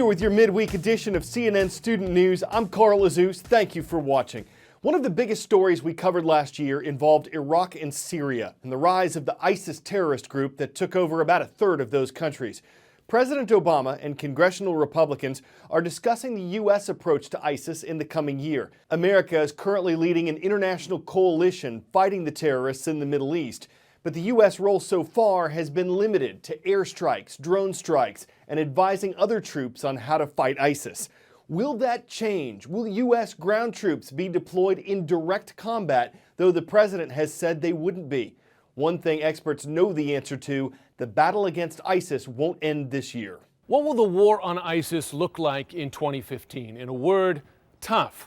With your midweek edition of CNN Student News, I'm Carl Azus. Thank you for watching. One of the biggest stories we covered last year involved Iraq and Syria and the rise of the ISIS terrorist group that took over about a third of those countries. President Obama and congressional Republicans are discussing the U.S. approach to ISIS in the coming year. America is currently leading an international coalition fighting the terrorists in the Middle East. But the U.S. role so far has been limited to airstrikes, drone strikes, and advising other troops on how to fight ISIS. Will that change? Will U.S. ground troops be deployed in direct combat, though the president has said they wouldn't be? One thing experts know the answer to: the battle against ISIS won't end this year. What will the war on ISIS look like in 2015? In a word, tough.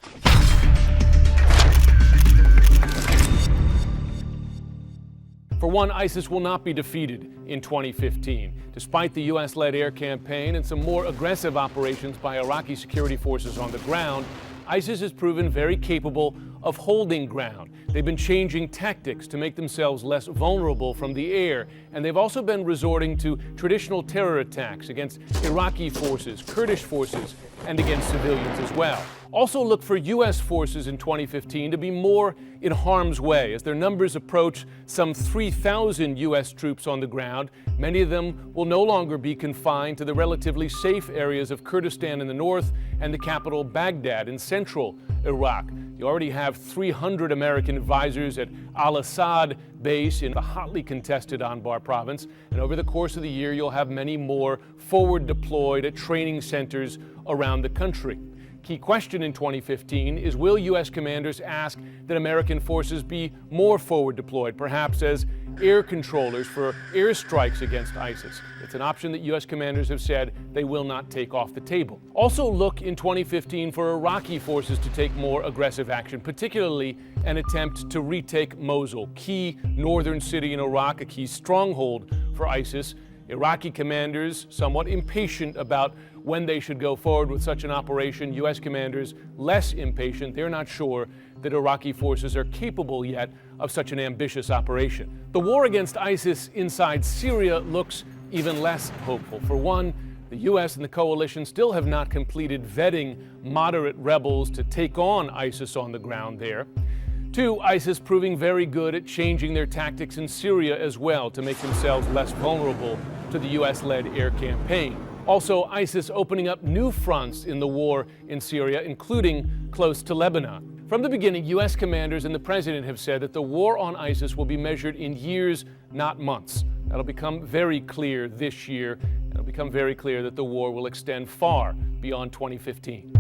For one, ISIS will not be defeated in 2015. Despite the U.S.-led air campaign and some more aggressive operations by Iraqi security forces on the ground, ISIS has proven very capable of holding ground. They've been changing tactics to make themselves less vulnerable from the air, and they've also been resorting to traditional terror attacks against Iraqi forces, Kurdish forces, and against civilians as well. Also look for U.S. forces in 2015 to be more in harm's way as their numbers approach some 3,000 U.S. troops on the ground. Many of them will no longer be confined to the relatively safe areas of Kurdistan in the north and the capital Baghdad in central Iraq. You already have 300 American advisors at al-Assad base in the hotly contested Anbar province, and over the course of the year you'll have many more forward deployed at training centers around the country. Key question in 2015 is, will U.S. commanders ask that American forces be more forward deployed, perhaps as air controllers for airstrikes against ISIS? It's an option that U.S. commanders have said they will not take off the table. Also look in 2015 for Iraqi forces to take more aggressive action, particularly an attempt to retake Mosul, key northern city in Iraq, a key stronghold for ISIS. Iraqi commanders somewhat impatient about when they should go forward with such an operation. U.S. commanders less impatient. They're not sure that Iraqi forces are capable yet of such an ambitious operation. The war against ISIS inside Syria looks even less hopeful. For one, the U.S. and the coalition still have not completed vetting moderate rebels to take on ISIS on the ground there. Two, ISIS proving very good at changing their tactics in Syria as well to make themselves less vulnerable to the U.S.-led air campaign. Also, ISIS opening up new fronts in the war in Syria, including close to Lebanon. From the beginning, U.S. commanders and the president have said that the war on ISIS will be measured in years, not months. That'll become very clear this year, and it'll become very clear that the war will extend far beyond 2015.